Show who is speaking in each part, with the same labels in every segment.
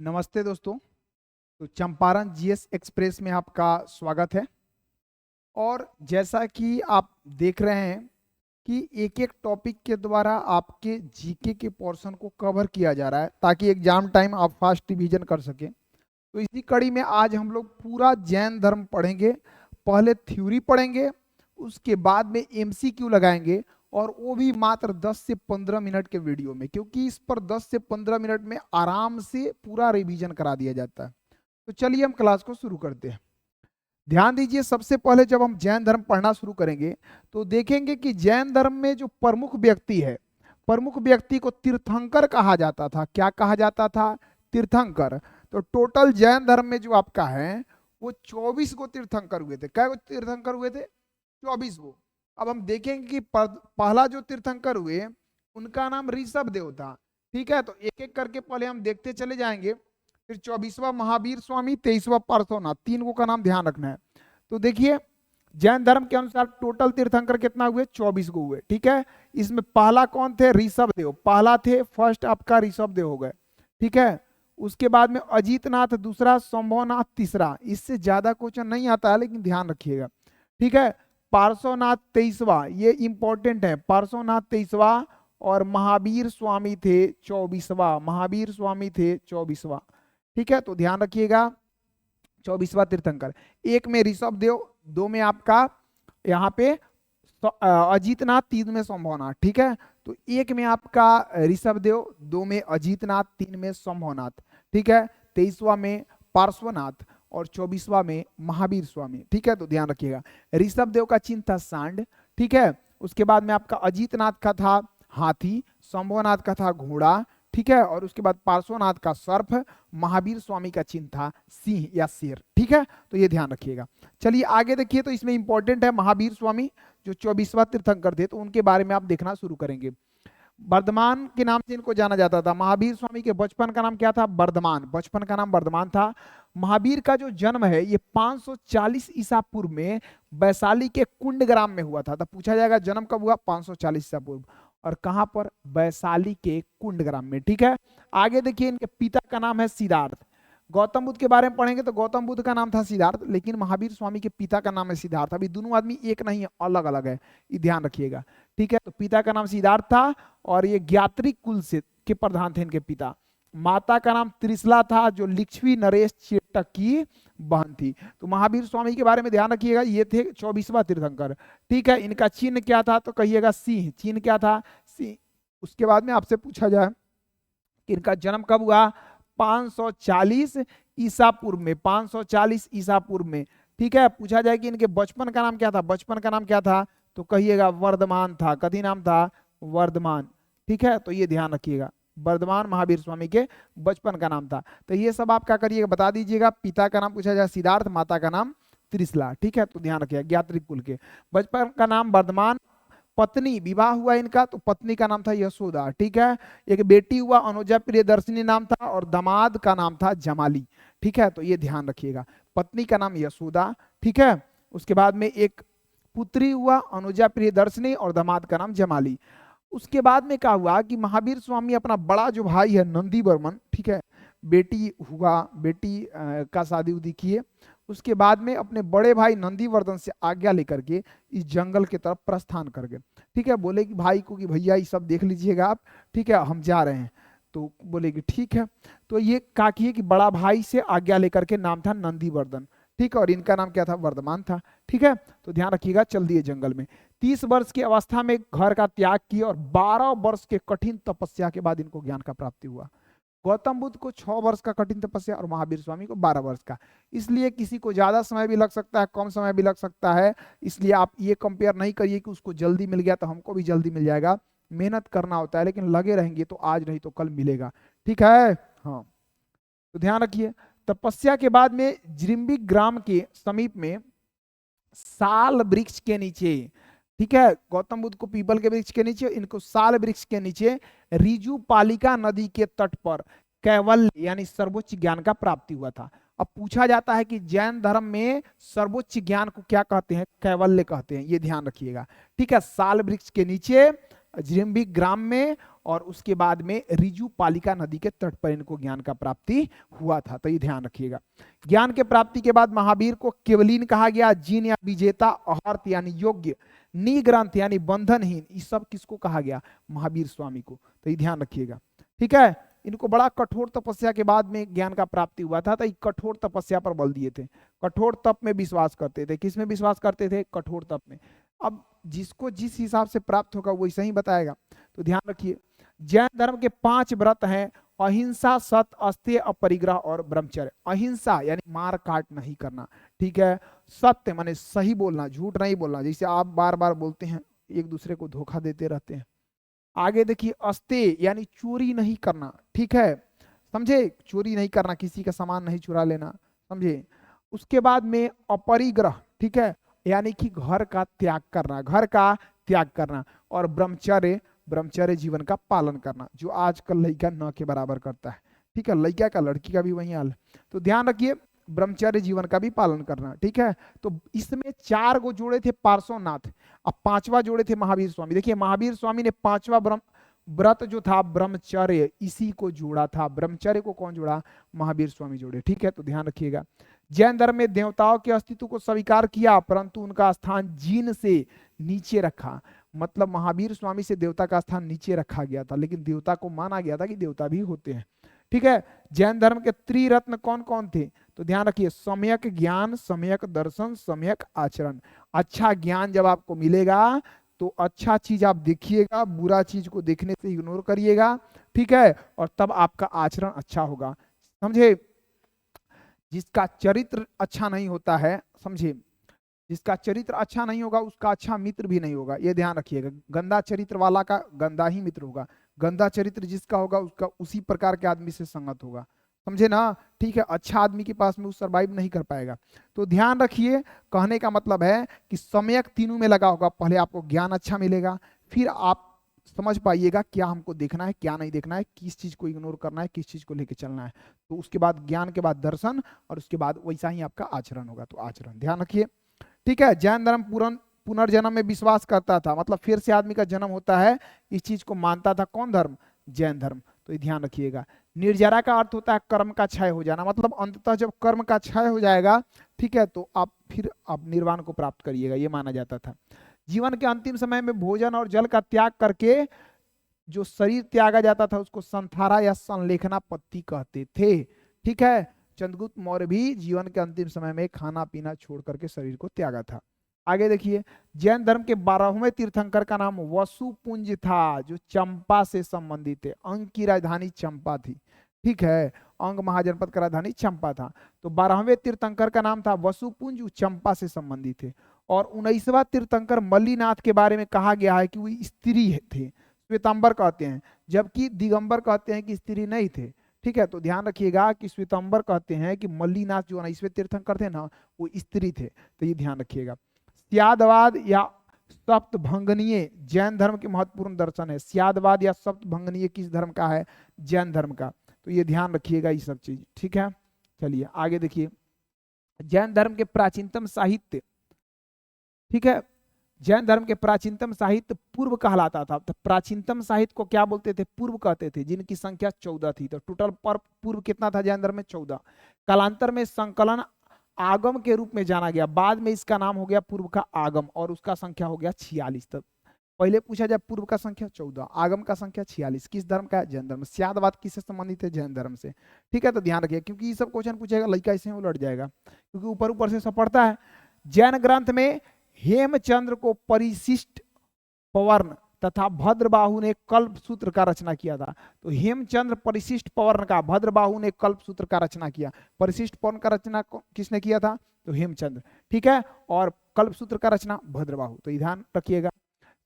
Speaker 1: नमस्ते दोस्तों। तो चंपारण जीएस एक्सप्रेस में आपका स्वागत है। और जैसा कि आप देख रहे हैं कि एक एक टॉपिक के द्वारा आपके जीके के पोर्शन को कवर किया जा रहा है ताकि एग्जाम टाइम आप फास्ट रिवीजन कर सकें। तो इसी कड़ी में आज हम लोग पूरा जैन धर्म पढ़ेंगे। पहले थ्योरी पढ़ेंगे, उसके बाद में एमसीक्यू लगाएंगे, और वो भी मात्र 10 से 15 मिनट के वीडियो में, क्योंकि इस पर 10 से 15 मिनट में आराम से पूरा रिवीजन करा दिया जाता है। तो चलिए हम क्लास को शुरू करते हैं। ध्यान दीजिए, सबसे पहले जब हम जैन धर्म पढ़ना शुरू करेंगे तो देखेंगे कि जैन धर्म में जो प्रमुख व्यक्ति है, प्रमुख व्यक्ति को तीर्थंकर कहा जाता था। क्या कहा जाता था? तीर्थंकर। तो टोटल जैन धर्म में जो आपका है वो 24 को तीर्थंकर हुए थे। क्या तीर्थंकर हुए थे? 24 को। अब हम देखेंगे कि पहला जो तीर्थंकर हुए उनका नाम ऋषभ देव था। ठीक है, तो एक एक करके पहले हम देखते चले जाएंगे। फिर 24वां महावीर स्वामी, 23वां पार्श्वनाथ, तीन को का नाम ध्यान रखना है। तो देखिए, जैन धर्म के अनुसार टोटल तीर्थंकर कितना हुए? 24 को हुए। ठीक है, इसमें पहला कौन थे? ऋषभ देव पहला थे, फर्स्ट आपका ऋषभ देव हो गए। ठीक है, उसके बाद में अजीतनाथ दूसरा, संभवनाथ तीसरा। इससे ज्यादा क्वेश्चन नहीं आता है लेकिन ध्यान रखिएगा। ठीक है, पार्श्वनाथ 23वां, ये इंपॉर्टेंट है। पार्श्वनाथ 23वां और महावीर स्वामी थे 24वां। महावीर स्वामी थे 24वां। ठीक है, तो ध्यान रखिएगा। 24वां तीर्थंकर। एक में ऋषभ देव, दो में आपका यहाँ पे अजीतनाथ, तीन में संभवनाथ। ठीक है, तो एक में आपका ऋषभ देव, दो में अजीतनाथ, तीन में संभवनाथ। ठीक है, 23वां में पार्श्वनाथ और 24वां में महावीर स्वामी। ठीक है, तो ध्यान रखिएगा। ऋषभ देव का चिन्ह था सांड। ठीक है, उसके बाद में आपका अजीतनाथ का था हाथी, संभवनाथ का था घोड़ा। ठीक है, और उसके बाद पार्श्वनाथ का सर्प, महावीर स्वामी का चिन्ह था सिंह या शेर। ठीक है, तो ये ध्यान रखिएगा। चलिए आगे देखिए, तो इसमें इंपॉर्टेंट है महावीर स्वामी जो 24वां तीर्थंकर थे, तो उनके बारे में आप देखना शुरू करेंगे। वर्धमान के नाम से इनको जाना जाता था। महावीर स्वामी के बचपन का नाम क्या था? वर्धमान। बचपन का नाम वर्धमान था। महावीर का जो जन्म है ये 540 ईसा पूर्व में वैशाली के कुंडग्राम में हुआ था। तो पूछा जाएगा जन्म कब हुआ? 540 ईसा पूर्व। और कहां पर? वैशाली के कुंडग्राम में। ठीक है, आगे देखिए, इनके पिता का नाम है सिद्धार्थ। गौतम बुद्ध के बारे में पढ़ेंगे तो गौतम बुद्ध का नाम था सिद्धार्थ, लेकिन महावीर स्वामी के पिता का नाम है सिद्धार्थ। अभी दोनों आदमी एक नहीं है, अलग अलग है, ये ध्यान रखिएगा। ठीक है, तो पिता का नाम सिद्धार्थ था और ये ज्ञात्री कुल से के प्रधान थे इनके पिता। माता का नाम त्रिशला था जो लिच्छवी नरेश चेटक की बहन थी। तो महावीर स्वामी के बारे में ध्यान रखिएगा, ये थे 24वां तीर्थंकर। ठीक है, इनका चिन्ह क्या था? तो कहिएगा सिंह। चिन्ह क्या था? सिंह। उसके बाद में आपसे पूछा जाए कि इनका जन्म कब हुआ? 540 ईसा पूर्व में। 540 ईसा पूर्व में। ठीक है, पूछा जाए कि इनके बचपन का नाम क्या था? बचपन का नाम क्या था? तो कहिएगा वर्धमान था। कथी नाम था? वर्धमान। ठीक है, तो ये ध्यान रखिएगा, वर्धमान महावीर स्वामी के बचपन का नाम था। तो ये सब आप क्या करिएगा, बता दीजिएगा। पिता का नाम पूछा जाए सिद्धार्थ, माता का नाम त्रिशला। ठीक है, तो ध्यान रखिएगा, ज्ञात्री कुल के। बचपन का नाम वर्धमान। पत्नी, विवाह हुआ इनका तो पत्नी का नाम था यशोदा। ठीक है, एक बेटी हुआ अनुजा प्रियदर्शिनी नाम था, और दामाद का नाम था जमाली। ठीक है, तो ये ध्यान रखिएगा, पत्नी का नाम यशोदा। ठीक है, उसके बाद में एक पुत्री हुआ अनुजा प्रियदर्शिनी और दामाद का नाम जमाली। उसके बाद में क्या हुआ कि महावीर स्वामी अपना बड़ा जो भाई है नंदी वर्मन, ठीक है, बेटी हुआ, बेटी का शादी उदी किए। उसके बाद में अपने बड़े भाई नंदीवर्धन से आज्ञा लेकर के इस जंगल की तरफ प्रस्थान कर गए। ठीक है, बोले कि भाई को कि भैया ये सब देख लीजिएगा आप, ठीक है, हम जा रहे हैं। तो बोले कि ठीक है। तो ये क्या किए कि बड़ा भाई से आज्ञा लेकर के, नाम था नंदीवर्धन। ठीक है, और इनका नाम क्या था? वर्धमान था। ठीक है, तो ध्यान रखिएगा, चल दिए जंगल में। 30 वर्ष की अवस्था में घर का त्याग किया और 12 वर्ष के कठिन तपस्या के बाद इनको ज्ञान का प्राप्ति हुआ। गौतम बुद्ध को 6 वर्ष का कठिन तपस्या और महावीर स्वामी को 12 वर्ष का। इसलिए किसी को ज्यादा समय भी लग सकता है, कम समय भी लग सकता है। इसलिए आप ये कंपेयर नहीं करिए कि उसको जल्दी मिल गया तो हमको भी जल्दी मिल जाएगा। मेहनत करना होता है, लेकिन लगे रहेंगे तो आज नहीं तो कल मिलेगा। ठीक है, हाँ, तो ध्यान रखिए। तपस्या के बाद में जिरिम्बिक ग्राम के समीप में साल वृक्ष के नीचे, ठीक है, गौतम बुद्ध को पीपल के वृक्ष के नीचे, इनको साल वृक्ष के नीचे रिजु पालिका नदी के तट पर कैवल्य यानी सर्वोच्च ज्ञान का प्राप्ति हुआ था। अब पूछा जाता है कि जैन धर्म में सर्वोच्च ज्ञान को क्या कहते हैं? कैवल्य कहते हैं, ये ध्यान रखिएगा। ठीक है, साल वृक्ष के नीचे जिरिम्बिक ग्राम में, और उसके बाद में रिजु पालिका नदी के तट पर इनको ज्ञान का प्राप्ति हुआ था। तो ये ध्यान रखिएगा। ज्ञान के प्राप्ति के बाद महावीर को केवलीन कहा गया, जिन या विजेता, अहर्त यानी योग्य, निग्रंथ यानी बंधनहीन, ये सब किसको कहा गया? महावीर स्वामी को। तो ये ध्यान रखिएगा, ठीक है। इनको बड़ा कठोर तपस्या के बाद में ज्ञान का प्राप्ति हुआ था, तो ये कठोर तपस्या पर बल दिए थे, कठोर तप में विश्वास करते थे। किस में विश्वास करते थे? कठोर तप में। अब जिसको जिस हिसाब से प्राप्त होगा वो वैसा ही बताएगा। तो ध्यान रखिए, जैन धर्म के 5 व्रत हैं: अहिंसा, सत्य, अस्तेय, अपरिग्रह और ब्रह्मचर्य। अहिंसा यानी मार काट नहीं करना, ठीक है। सत्य माने सही बोलना, झूठ नहीं बोलना, जैसे आप बार बार बोलते हैं, एक दूसरे को धोखा देते रहते हैं। आगे देखिए, अस्तेय यानी चोरी नहीं करना, ठीक है, समझे, चोरी नहीं करना, किसी का सामान नहीं चुरा लेना, समझे। उसके बाद में अपरिग्रह, ठीक है, यानी कि घर का त्याग करना, घर का त्याग करना। और ब्रह्मचर्य, ब्रह्मचर्य जीवन का पालन करना, जो आजकल लड़का न के बराबर करता है, ठीक है, लड़का का लड़की का भी वही हाल। तो ध्यान रखिए, ब्रह्मचर्य जीवन का भी पालन करना, ठीक है। तो इसमें 4 गो जोड़े थे पार्श्वनाथ, अब 5वां जोड़े थे महावीर स्वामी। देखिए, महावीर स्वामी ने 5वां व्रत जो था ब्रह्मचर्य, इसी को जोड़ा था। ब्रह्मचर्य को कौन जोड़ा? महावीर स्वामी जोड़े, ठीक है। तो ध्यान रखिएगा। जैन धर्म में देवताओं के अस्तित्व को स्वीकार किया, परंतु उनका स्थान जीन से नीचे रखा। मतलब महावीर स्वामी से देवता का स्थान नीचे रखा गया था, लेकिन देवता को माना गया था कि देवता भी होते हैं, ठीक है। जैन धर्म के त्रिरत्न कौन कौन थे? तो ध्यान रखिए, सम्यक ज्ञान, सम्यक दर्शन, सम्यक आचरण। अच्छा ज्ञान जब आपको मिलेगा तो अच्छा चीज आप देखिएगा, बुरा चीज को देखने से इग्नोर करिएगा, ठीक है, और तब आपका आचरण अच्छा होगा, समझे। जिसका चरित्र अच्छा नहीं होता है, समझे, जिसका चरित्र अच्छा नहीं होगा उसका अच्छा मित्र भी नहीं होगा, ये ध्यान रखिएगा। गंदा चरित्र वाला का गंदा ही मित्र होगा, गंदा चरित्र जिसका होगा उसका उसी प्रकार के आदमी से संगत होगा, समझे ना, ठीक है। अच्छा आदमी के पास में वो सर्वाइव नहीं कर पाएगा। तो ध्यान रखिए, कहने का मतलब है कि सम्यक तीनों में लगा होगा। पहले आपको ज्ञान अच्छा मिलेगा, फिर आप समझ पाइएगा क्या हमको देखना है, क्या नहीं देखना है, किस चीज को इग्नोर करना है, किस चीज को लेके चलना है। तो उसके बाद ज्ञान के बाद दर्शन, और उसके बाद वैसा ही आपका आचरण होगा। तो आचरण ध्यान रखिए, ठीक है। जैन धर्म पुनर्जन्म में विश्वास करता था, मतलब फिर से आदमी का जन्म होता है, इस चीज को मानता था। कौन धर्म? जैन धर्म। तो ये ध्यान रखिएगा। निर्जरा का अर्थ होता है कर्म का क्षय हो जाना, मतलब अंततः जब कर्म का क्षय हो जाएगा, ठीक है, तो आप निर्वाण को प्राप्त करिएगा, ये माना जाता था। जीवन के अंतिम समय में भोजन और जल का त्याग करके जो शरीर त्यागा जाता था उसको संथारा या संलेखना पत्ति कहते थे, ठीक है। चंद्रगुप्त मौर्य भी जीवन के अंतिम समय में खाना पीना छोड़ करके शरीर को त्यागा था। आगे देखिए, जैन धर्म के 12वें तीर्थंकर का नाम वसुपुंज था, जो चंपा से संबंधित है। अंग की राजधानी चंपा थी, ठीक है, अंग महाजनपद का राजधानी चंपा था। तो 12वें तीर्थंकर का नाम था वसुपुंज, चंपा से संबंधित थे। और 19वां तीर्थंकर मल्लीनाथ के बारे में कहा गया है कि वो स्त्री थे, श्वेतांबर कहते हैं, जबकि दिगंबर कहते हैं कि स्त्री नहीं थे, ठीक है। तो ध्यान रखिएगा कि श्वेतांबर कहते हैं कि मल्लीनाथ जो 19वें तीर्थंकर थे ना, वो स्त्री थे। तो ये ध्यान रखिएगा। स्यादवाद या सप्तभंगनीय जैन धर्म के महत्वपूर्ण दर्शन है। स्यादवाद या सप्तभंगनीय किस धर्म का है? जैन धर्म का। तो ये ध्यान रखिएगा ये सब चीज, ठीक है। चलिए आगे देखिए, जैन धर्म के प्राचीनतम साहित्य, ठीक है, जैन धर्म के प्राचीनतम साहित्य पूर्व कहलाता था। तो प्राचीनतम साहित्य को क्या बोलते थे? पूर्व कहते थे, जिनकी संख्या 14 थी। तो टोटल पर पूर्व कितना था जैन धर्म में? 14। कालांतर में संकलन आगम के रूप में जाना गया, बाद में इसका नाम हो गया पूर्व का आगम, और उसका संख्या हो गया 46। तब पहले पूछा जाए, पूर्व का संख्या 14, आगम का संख्या 46, किस धर्म का है? जैन धर्म। स्यादवाद किससे संबंधित है? जैन धर्म से, ठीक है। तो ध्यान रखिए, क्योंकि ये सब क्वेश्चन पूछेगा, लड़का इससे उलट जाएगा, क्योंकि ऊपर ऊपर से सब पढ़ता है। जैन ग्रंथ में हेमचंद्र को परिशिष्ट पवर्ण तथा भद्रबाहु ने कल्प सूत्र का रचना किया था। तो हेमचंद्र परिशिष्ट पवर्ण का, भद्रबाहु ने कल्प सूत्र का रचना किया। परिशिष्ट पवर्ण का रचना किसने किया था? तो हेमचंद्र, ठीक है, और कल्प सूत्र का रचना भद्रबाहु। तो ध्यान रखिएगा,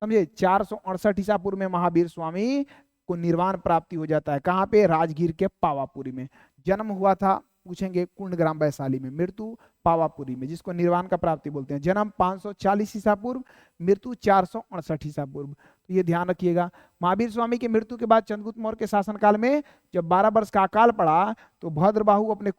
Speaker 1: समझे। 468 ईसा पूर्व में महावीर स्वामी को निर्वाण प्राप्ति हो जाता है। कहाँ पे? राजगीर के पावापुरी में। जन्म हुआ था, पूछेंगे, कुंडग्राम वैशाली में। मृत्यु पावापुरी में, जिसको निर्वाण का प्राप्ति बोलते हैं। जन्म 540 ईसा पूर्व, मृत्यु 468 ईसा पूर्व। तो ये ध्यान रखिएगा। महावीर स्वामी की मृत्यु के बाद चंद्रगुप्त मौर्य के शासनकाल में जब 12 वर्ष का अकाल पड़ा, तो भद्रबाहु अपने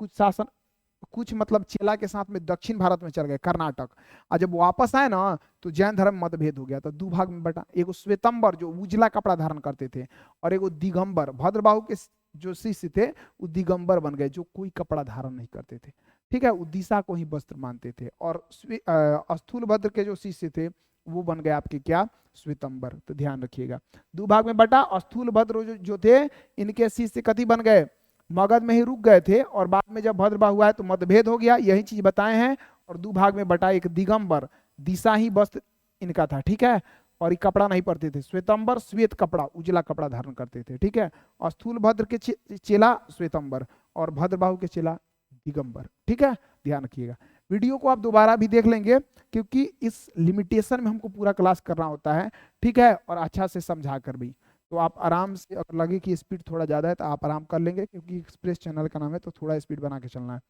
Speaker 1: कुछ मतलब चेला के साथ में दक्षिण भारत में चल गए, कर्नाटक। और जब वापस आए ना तो जैन धर्म मतभेद हो गया, तो दो भाग में बटा। एगो श्वेतंबर जो उजला कपड़ा धारण करते थे, और एगो दिगंबर, भद्रबाहु के जो शिष्य थे वो दिगंबर बन गए, जो कोई कपड़ा धारण नहीं करते थे। ठीक है, वो दिशा को ही वस्त्र मानते थे। और स्थूलभद्र के जो शिष्य थे वो बन गए आपके क्या, श्वेतंबर। तो ध्यान रखिएगा, दो भाग में बटा। स्थूलभद्र जो थे इनके शिष्य कथी बन गए, मगध में ही रुक गए थे, और बाद में जब भद्रबाहु आए तो मतभेद हो गया, यही चीज बताए हैं। और दो भाग में बटा, एक दिगंबर, दिशा ही वस्त्र इनका था। ठीक है, और ये कपड़ा नहीं पहनते थे। श्वेतंबर श्वेत कपड़ा, उजला कपड़ा धारण करते थे। ठीक है, और स्थूलभद्र के चेला श्वेतंबर, और भद्रबाहु के चेला दिगंबर। ठीक है, ध्यान रखिएगा। वीडियो को आप दोबारा भी देख लेंगे, क्योंकि इस लिमिटेशन में हमको पूरा क्लास करना होता है। ठीक है, और अच्छा से समझा कर भी, तो आप आराम से, अगर लगे कि स्पीड थोड़ा ज़्यादा है तो आप आराम कर लेंगे, क्योंकि एक्सप्रेस चैनल का नाम है, तो थोड़ा स्पीड बना के चलना है।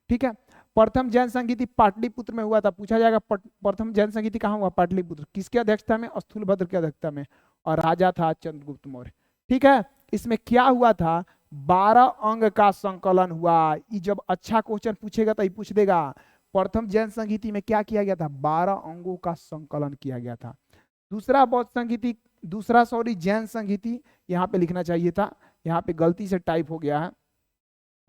Speaker 1: ठीक है, प्रथम जैन संगीति पाटलिपुत्र में हुआ था। पूछा जाएगा प्रथम जैन संगीति कहाँ हुआ, पाटलिपुत्र। किसकी अध्यक्षता में, स्थूलभद्र की अध्यक्षता में, और राजा था चंद्रगुप्त मौर्य। ठीक है, इसमें क्या हुआ था, 12 अंग का संकलन हुआ। ये जब अच्छा क्वेश्चन पूछेगा तो ये पूछ देगा, प्रथम जैन संगीति में क्या किया गया था, 12 अंगों का संकलन किया गया था। दूसरा बौद्ध संगीति, दूसरा सॉरी जैन संगीति, यहाँ पे लिखना चाहिए था, यहाँ पे गलती से टाइप हो गया है।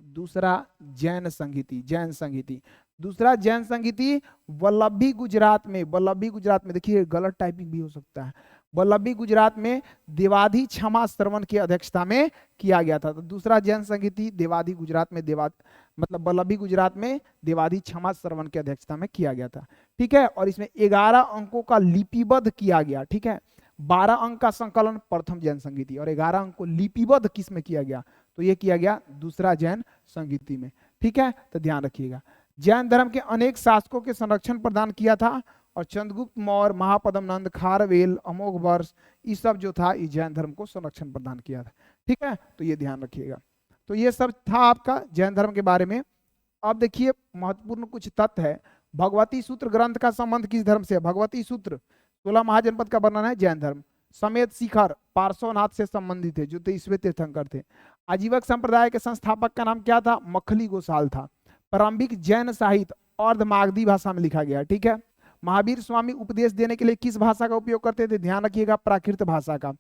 Speaker 1: दूसरा जैन संगीति, जैन संगीति, दूसरा जैन संगीति वल्लभी गुजरात में, वल्लभी गुजरात में, देखिए गलत टाइपिंग भी हो सकता है, वल्लभी गुजरात में देवाधी क्षमा श्रवण की अध्यक्षता में किया गया था। तो दूसरा जैन संगीति देवाधी गुजरात में, मतलब वल्लभी गुजरात में देवाधी क्षमा श्रवण की अध्यक्षता में किया गया था। ठीक है, और इसमें 11 अंकों का लिपिबद्ध किया गया। ठीक है, 12 अंक का संकलन प्रथम जैन संगीति, और 11 अंक को लिपिबद्ध किस में किया गया, तो ये किया गया दूसरा जैन संगीति में। ठीक है, तो ध्यान रखिएगा। जैन धर्म के अनेक शासकों के संरक्षण प्रदान किया था, और चंद्रगुप्त मौर्य, महापद्म नंद, खारवेल, अमोघ वर्ष, ये सब जो था ये जैन धर्म को संरक्षण प्रदान किया था। ठीक है, तो ये ध्यान रखिएगा। तो ये सब था आपका जैन धर्म के बारे में। अब देखिए महत्वपूर्ण कुछ तथ्य है। भगवती सूत्र ग्रंथ का संबंध किस धर्म से है, भगवती सूत्र 16 महाजनपद का वर्णन है जैन धर्म। समेत शिखर पार्श्वनाथ से संबंधित है, जो 23वें तीर्थंकर थे। आजीवक संप्रदाय के संस्थापक का नाम क्या था, मखली गोसाल था। प्रारंभिक जैन साहित्य अर्धमागधी भाषा में लिखा गया। ठीक है, महावीर स्वामी उपदेश देने के लिए किस भाषा का उपयोग करते थे, ध्यान रखिएगा, प्राकृत भाषा का।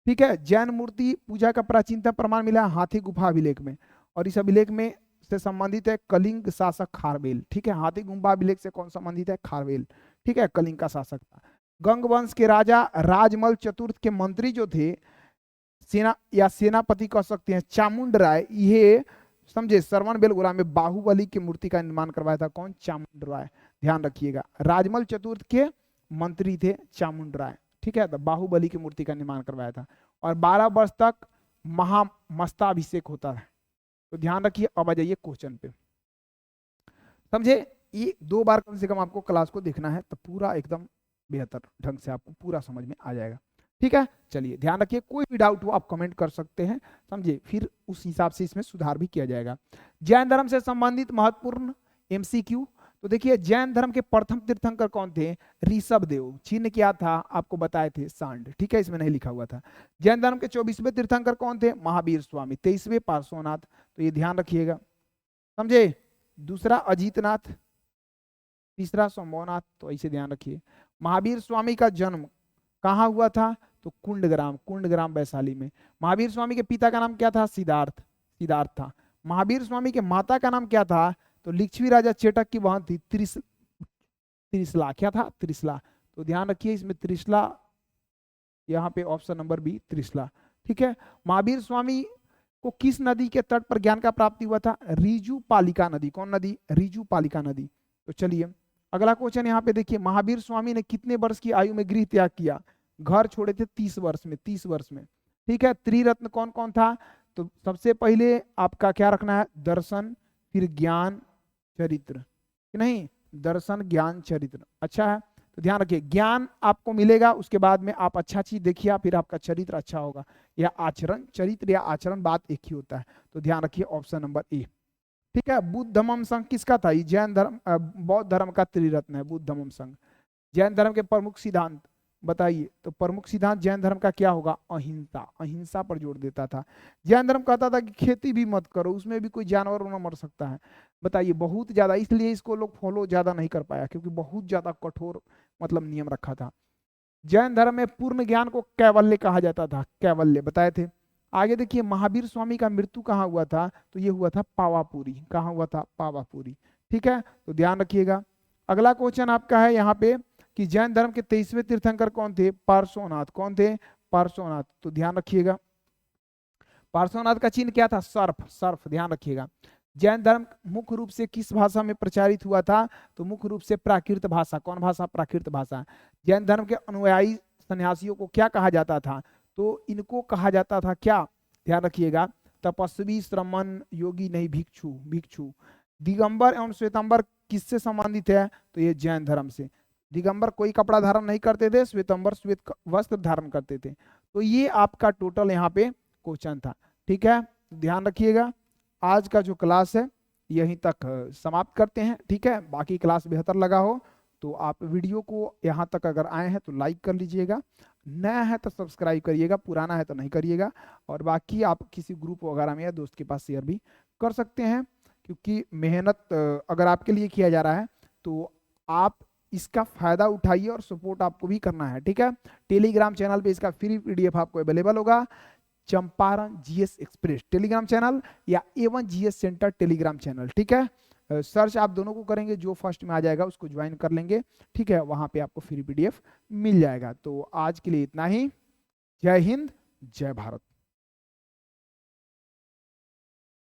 Speaker 1: ठीक है, जैन मूर्ति पूजा का प्राचीनतम प्रमाण मिला हाथी गुफा अभिलेख में, और इस अभिलेख में से संबंधित है कलिंग शासक खारवेल। ठीक है, हाथी गुफा अभिलेख से कौन संबंधित है, खारवेल। ठीक है, कलिंग का शासक था। गंग वंश के राजा राजमल चतुर्थ के मंत्री जो थे, सेना या सेनापति कह सकते हैं, चामुंड राय, ये समझे श्रवण बेलगोला में बाहुबली की मूर्ति का निर्माण करवाया था। कौन, चामुंड राय। ध्यान रखिएगा, राजमल चतुर्थ के मंत्री थे चामुंड राय। ठीक है, तो बाहुबली की मूर्ति का निर्माण करवाया था, और 12 वर्ष तक महामस्ताभिषेक होता है। तो ध्यान रखिए। अब आ जाइए क्वेश्चन पे, समझे, ये 2 बार कम से कम आपको क्लास को देखना है, तो पूरा एकदम बेहतर ढंग से आपको पूरा समझ में आ जाएगा। ठीक है, चलिए ध्यान रखिए, कोई भी डाउट हो आप कमेंट कर सकते हैं, समझे, फिर उस हिसाब से इसमें सुधार भी किया जाएगा। जैन धर्म से संबंधित महत्वपूर्ण MCQ, तो देखिए जैन धर्म के प्रथम तीर्थंकर कौन थे, ऋषभ देव। चिन्ह क्या था, आपको बताए थे सांड। ठीक है, इसमें नहीं लिखा हुआ था। जैन धर्म के 24वें तीर्थंकर कौन थे, महावीर स्वामी। 23वें पार्श्वनाथ, तो ये ध्यान रखिएगा, समझे। दूसरा अजीतनाथ, तीसरा संभवनाथ, तो ऐसे ध्यान रखिए। महावीर स्वामी का जन्म कहाँ हुआ था, तो कुंडग्राम, कुंडग्राम वैशाली में। महावीर स्वामी के पिता का नाम क्या था, सिद्धार्थ, सिद्धार्थ था। महावीर स्वामी के माता का नाम क्या था, तो लिच्छवी राजा चेटक की बहन थी त्रिशला। क्या था, त्रिशला। तो ध्यान रखिए इसमें त्रिशला, यहाँ पे ऑप्शन नंबर बी त्रिशला। ठीक है, महावीर स्वामी को किस नदी के तट पर ज्ञान का प्राप्ति हुआ था, रीजू पालिका नदी। कौन नदी, रीजू पालिका नदी। तो चलिए अगला क्वेश्चन यहाँ पे देखिए, महावीर स्वामी ने कितने वर्ष की आयु में गृह त्याग किया, घर छोड़े थे 30 वर्ष में, 30 वर्ष में। ठीक है, त्रिरत्न कौन कौन था, तो सबसे पहले आपका क्या रखना है, दर्शन, फिर ज्ञान, चरित्र, कि नहीं, दर्शन, ज्ञान, चरित्र। अच्छा है, तो ध्यान रखिए, ज्ञान आपको मिलेगा, उसके बाद में आप अच्छा चीज देखिए, फिर आपका चरित्र अच्छा होगा, या आचरण, चरित्र या आचरण बात एक ही होता है। तो ध्यान रखिए ऑप्शन नंबर ए। ठीक है, बुद्ध धम्म संघ किसका था, ये जैन धर्म बौद्ध धर्म का त्रिरत्न है बुद्ध धम्म संघ। जैन धर्म के प्रमुख सिद्धांत, बताइए। तो प्रमुख सिद्धांत जैन धर्म का क्या होगा? अहिंसा। अहिंसा पर जोर देता था। जैन धर्म कहता था कि खेती भी मत करो, उसमें भी कोई जानवर ना मर सकता है। बताइए, बहुत ज्यादा, इसलिए इसको लोग फॉलो ज्यादा नहीं कर पाया, क्योंकि बहुत ज्यादा कठोर मतलब नियम रखा था। जैन धर्म में पूर्ण ज्ञान को कैवल्य कहा जाता था, कैवल्य बताए थे। आगे देखिए, महावीर स्वामी का मृत्यु कहाँ हुआ था? तो ये हुआ था पावापुरी। कहाँ हुआ था? पावापुरी। ठीक है, तो ध्यान रखिएगा। अगला क्वेश्चन आपका है यहाँ पे कि जैन धर्म के 23वें तीर्थंकर कौन थे? पार्श्वनाथ। कौन थे? पार्श्वनाथ। तो ध्यान रखिएगा, पार्श्वनाथ का चिन्ह क्या था? सर्फ। सर्फ, ध्यान रखिएगा। जैन धर्म मुख्य रूप से किस भाषा में प्रचारित हुआ था? तो मुख्य रूप से प्राकृत भाषा। कौन भाषा? प्राकृत भाषा। जैन धर्म के अनुयायी सन्यासियों को क्या कहा जाता था? तो इनको कहा जाता था क्या? ध्यान रखिएगा, तपस्वी, श्रमण, योगी नहीं, भिक्षु। भिक्षु। दिगंबर एवं श्वेतंबर किससे संबंधित है? तो ये जैन धर्म से। दिगंबर कोई कपड़ा धारण नहीं करते थे, श्वेतंबर श्वेत वस्त्र धारण करते थे। तो ये आपका टोटल यहाँ पे क्वेश्चन था। ठीक है, ध्यान रखिएगा। आज का जो क्लास है यहीं तक समाप्त करते हैं। ठीक है, बाकी क्लास बेहतर लगा हो तो आप वीडियो को यहाँ तक अगर आए हैं तो लाइक कर लीजिएगा, नया है तो सब्सक्राइब करिएगा, पुराना है तो नहीं करिएगा। और बाकी आप किसी ग्रुप वगैरह में या दोस्त के पास शेयर भी कर सकते हैं, क्योंकि मेहनत अगर आपके लिए किया जा रहा है तो आप इसका फायदा उठाइए और सपोर्ट आपको भी करना है। ठीक है, टेलीग्राम चैनल पे इसका फ्री पीडीएफ आपको अवेलेबल होगा। Champaran GS express Telegram channel या A1 GS centre Telegram channel. ठीक है, सर्च आप दोनों को करेंगे, जो फर्स्ट में आ जाएगा उसको ज्वाइन कर लेंगे। ठीक है, वहां पे आपको फ्री पीडीएफ मिल जाएगा। तो आज के लिए इतना ही। जय हिंद, जय भारत।